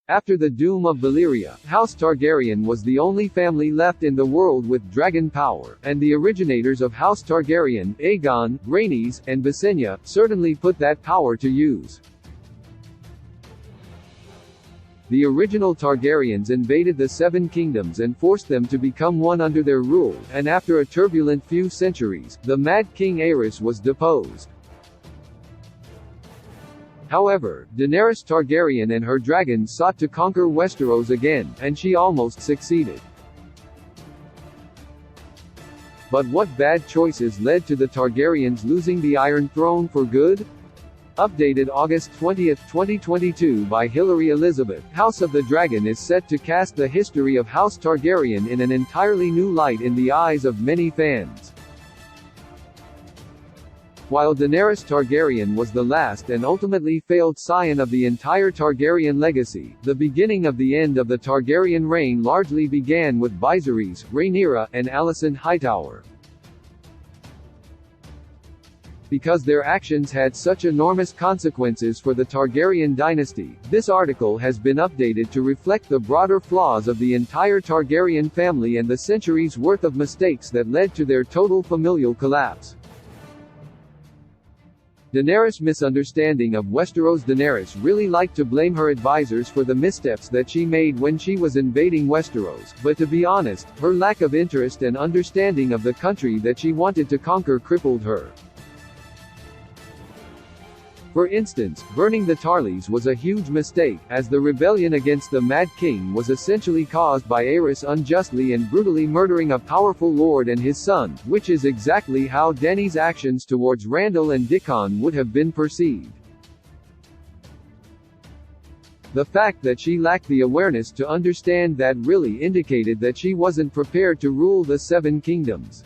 After the doom of Valyria, House Targaryen was the only family left in the world with dragon power, and the originators of House Targaryen, Aegon, Rhaenys, and Visenya, certainly put that power to use. The original Targaryens invaded the Seven Kingdoms and forced them to become one under their rule, and after a turbulent few centuries, the Mad King Aerys was deposed. However, Daenerys Targaryen and her dragons sought to conquer Westeros again, and she almost succeeded. But what bad choices led to the Targaryens losing the Iron Throne for good? Updated August 20, 2022 by Hilary Elizabeth, House of the Dragon is set to cast the history of House Targaryen in an entirely new light in the eyes of many fans. While Daenerys Targaryen was the last and ultimately failed scion of the entire Targaryen legacy, the beginning of the end of the Targaryen reign largely began with Viserys, Rhaenyra, and Alicent Hightower. Because their actions had such enormous consequences for the Targaryen dynasty, this article has been updated to reflect the broader flaws of the entire Targaryen family and the centuries' worth of mistakes that led to their total familial collapse. Daenerys' misunderstanding of Westeros. Daenerys really liked to blame her advisors for the missteps that she made when she was invading Westeros, but to be honest, her lack of interest and understanding of the country that she wanted to conquer crippled her. For instance, burning the Tarlys was a huge mistake, as the rebellion against the Mad King was essentially caused by Aerys unjustly and brutally murdering a powerful lord and his son, which is exactly how Dany's actions towards Randall and Dickon would have been perceived. The fact that she lacked the awareness to understand that really indicated that she wasn't prepared to rule the Seven Kingdoms.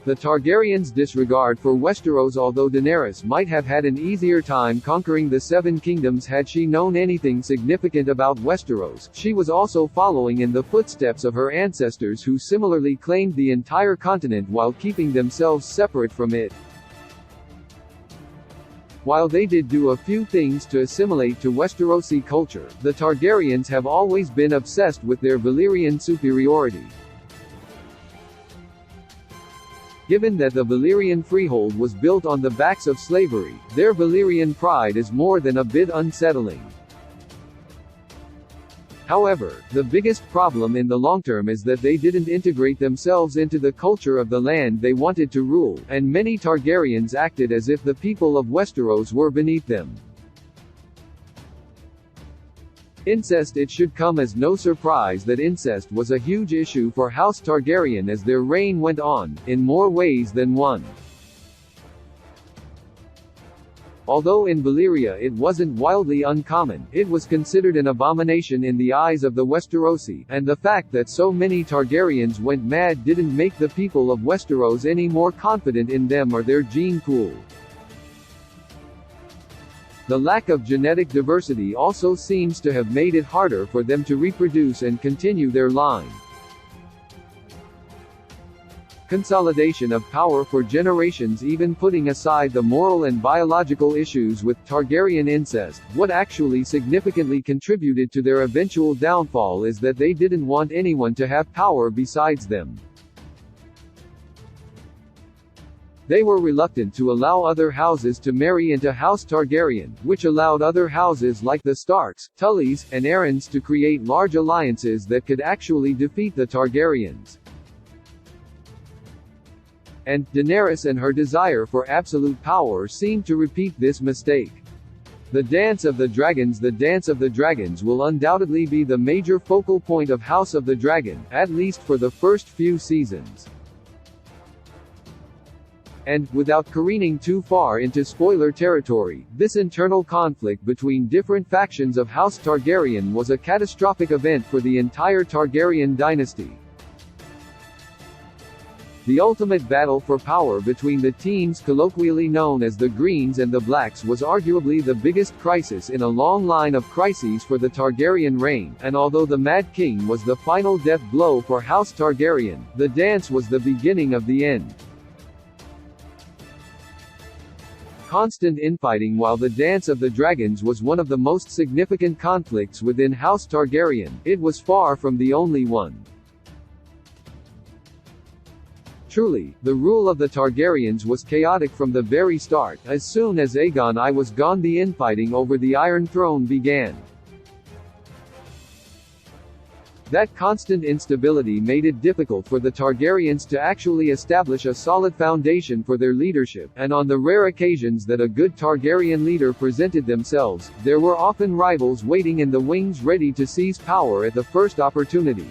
The Targaryens' disregard for Westeros. Although Daenerys might have had an easier time conquering the Seven Kingdoms had she known anything significant about Westeros, she was also following in the footsteps of her ancestors who similarly claimed the entire continent while keeping themselves separate from it. While they did do a few things to assimilate to Westerosi culture, the Targaryens have always been obsessed with their Valyrian superiority. Given that the Valyrian freehold was built on the backs of slavery, their Valyrian pride is more than a bit unsettling. However, the biggest problem in the long term is that they didn't integrate themselves into the culture of the land they wanted to rule, and many Targaryens acted as if the people of Westeros were beneath them. Incest. It should come as no surprise that incest was a huge issue for House Targaryen as their reign went on, in more ways than one. Although in Valyria it wasn't wildly uncommon, it was considered an abomination in the eyes of the Westerosi, and the fact that so many Targaryens went mad didn't make the people of Westeros any more confident in them or their gene pool. The lack of genetic diversity also seems to have made it harder for them to reproduce and continue their line. Consolidation of power for generations. Even putting aside the moral and biological issues with Targaryen incest, what actually significantly contributed to their eventual downfall is that they didn't want anyone to have power besides them. They were reluctant to allow other houses to marry into House Targaryen, which allowed other houses like the Starks, Tullys, and Arryns to create large alliances that could actually defeat the Targaryens. And Daenerys and her desire for absolute power seemed to repeat this mistake. The Dance of the Dragons. The Dance of the Dragons will undoubtedly be the major focal point of House of the Dragon, at least for the first few seasons. And, without careening too far into spoiler territory, this internal conflict between different factions of House Targaryen was a catastrophic event for the entire Targaryen dynasty. The ultimate battle for power between the teams colloquially known as the Greens and the Blacks was arguably the biggest crisis in a long line of crises for the Targaryen reign, and although the Mad King was the final death blow for House Targaryen, the dance was the beginning of the end. constant infighting while the Dance of the Dragons was one of the most significant conflicts within House Targaryen, it was far from the only one. Truly, the rule of the Targaryens was chaotic from the very start. As soon as Aegon I was gone, the infighting over the Iron Throne began. That constant instability made it difficult for the Targaryens to actually establish a solid foundation for their leadership, and on the rare occasions that a good Targaryen leader presented themselves, there were often rivals waiting in the wings ready to seize power at the first opportunity.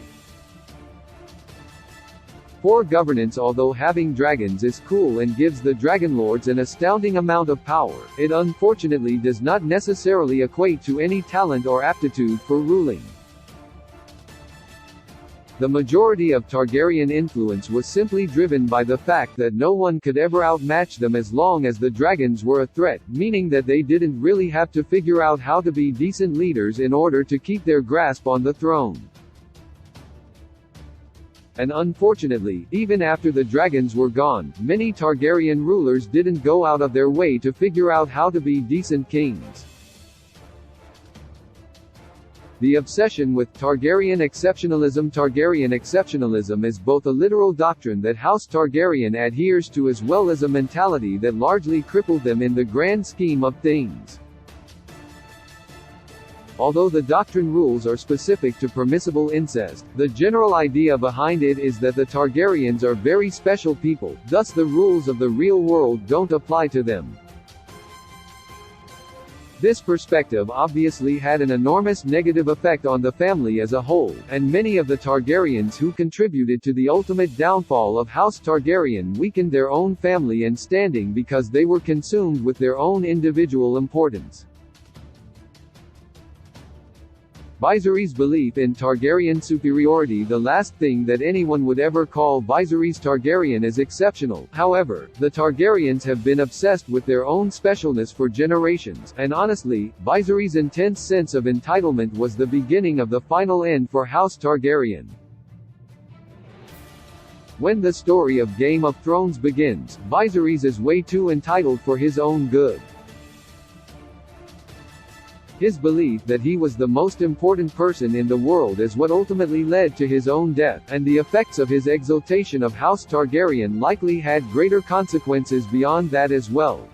Poor governance. Although having dragons is cool and gives the Dragonlords an astounding amount of power, it unfortunately does not necessarily equate to any talent or aptitude for ruling. The majority of Targaryen influence was simply driven by the fact that no one could ever outmatch them as long as the dragons were a threat, meaning that they didn't really have to figure out how to be decent leaders in order to keep their grasp on the throne. And unfortunately, even after the dragons were gone, many Targaryen rulers didn't go out of their way to figure out how to be decent kings. The obsession with Targaryen exceptionalism is both a literal doctrine that House Targaryen adheres to as well as a mentality that largely crippled them in the grand scheme of things. Although the doctrine rules are specific to permissible incest, the general idea behind it is that the Targaryens are very special people, thus the rules of the real world don't apply to them. This perspective obviously had an enormous negative effect on the family as a whole, and many of the Targaryens who contributed to the ultimate downfall of House Targaryen weakened their own family and standing because they were consumed with their own individual importance. Viserys' belief in Targaryen superiority. The last thing that anyone would ever call Viserys Targaryen is exceptional. However, the Targaryens have been obsessed with their own specialness for generations, and honestly, Viserys' intense sense of entitlement was the beginning of the final end for House Targaryen. When the story of Game of Thrones begins, Viserys is way too entitled for his own good. His belief that he was the most important person in the world is what ultimately led to his own death, and the effects of his exaltation of House Targaryen likely had greater consequences beyond that as well.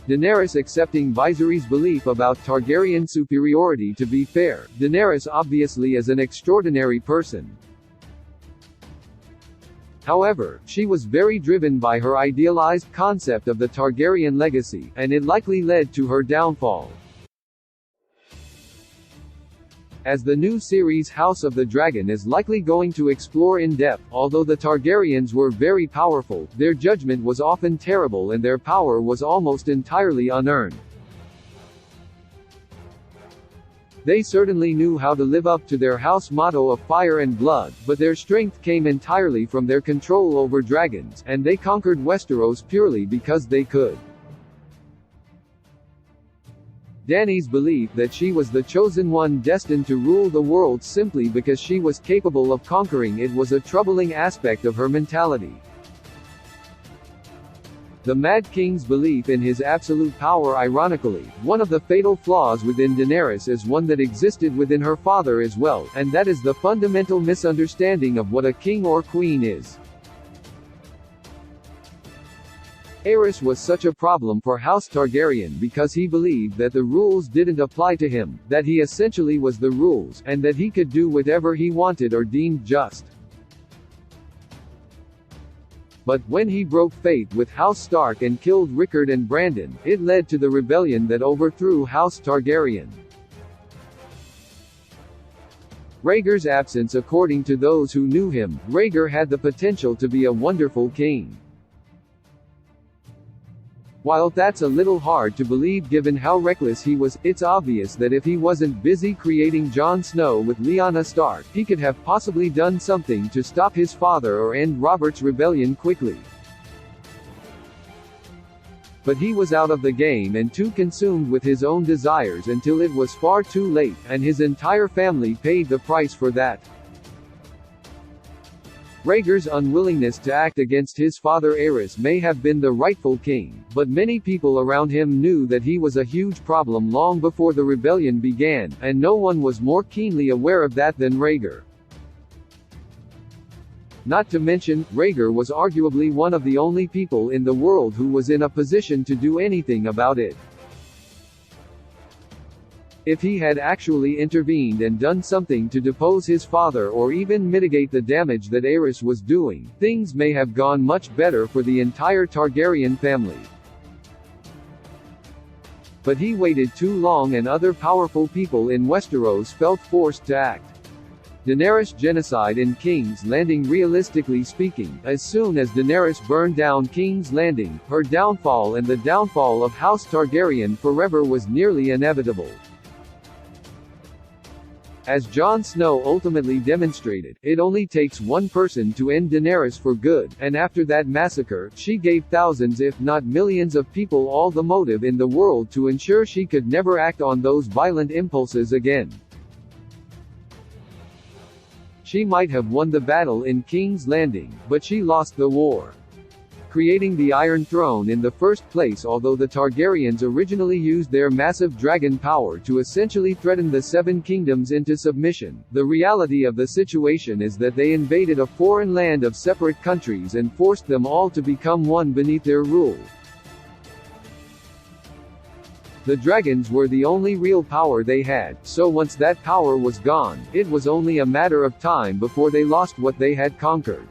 Daenerys accepting Viserys' belief about Targaryen superiority. To be fair, Daenerys obviously is an extraordinary person. However, she was very driven by her idealized concept of the Targaryen legacy, and it likely led to her downfall. As the new series House of the Dragon is likely going to explore in depth, although the Targaryens were very powerful, their judgment was often terrible and their power was almost entirely unearned. They certainly knew how to live up to their house motto of fire and blood, but their strength came entirely from their control over dragons, and they conquered Westeros purely because they could. Dany's belief that she was the chosen one destined to rule the world simply because she was capable of conquering it was a troubling aspect of her mentality. The Mad King's belief in his absolute power. Ironically, one of the fatal flaws within Daenerys is one that existed within her father as well, and that is the fundamental misunderstanding of what a king or queen is. Aerys was such a problem for House Targaryen because he believed that the rules didn't apply to him, that he essentially was the rules, and that he could do whatever he wanted or deemed just. But when he broke faith with House Stark and killed Rickard and Brandon, it led to the rebellion that overthrew House Targaryen. Rhaegar's absence. According to those who knew him, Rhaegar had the potential to be a wonderful king. While that's a little hard to believe given how reckless he was, it's obvious that if he wasn't busy creating Jon Snow with Lyanna Stark, he could have possibly done something to stop his father or end Robert's rebellion quickly. But he was out of the game and too consumed with his own desires until it was far too late, and his entire family paid the price for that. Rhaegar's unwillingness to act against his father Aerys may have been the rightful king, but many people around him knew that he was a huge problem long before the rebellion began, and no one was more keenly aware of that than Rhaegar. Not to mention, Rhaegar was arguably one of the only people in the world who was in a position to do anything about it. If he had actually intervened and done something to depose his father or even mitigate the damage that Aerys was doing, things may have gone much better for the entire Targaryen family. But he waited too long and other powerful people in Westeros felt forced to act. Daenerys' genocide in King's Landing. Realistically speaking, as soon as Daenerys burned down King's Landing, her downfall and the downfall of House Targaryen forever was nearly inevitable. As Jon Snow ultimately demonstrated, it only takes one person to end Daenerys for good, and after that massacre, she gave thousands if not millions of people all the motive in the world to ensure she could never act on those violent impulses again. She might have won the battle in King's Landing, but she lost the war. Creating the Iron Throne in the first place. Although the Targaryens originally used their massive dragon power to essentially threaten the Seven Kingdoms into submission, the reality of the situation is that they invaded a foreign land of separate countries and forced them all to become one beneath their rule. The dragons were the only real power they had, so once that power was gone, it was only a matter of time before they lost what they had conquered.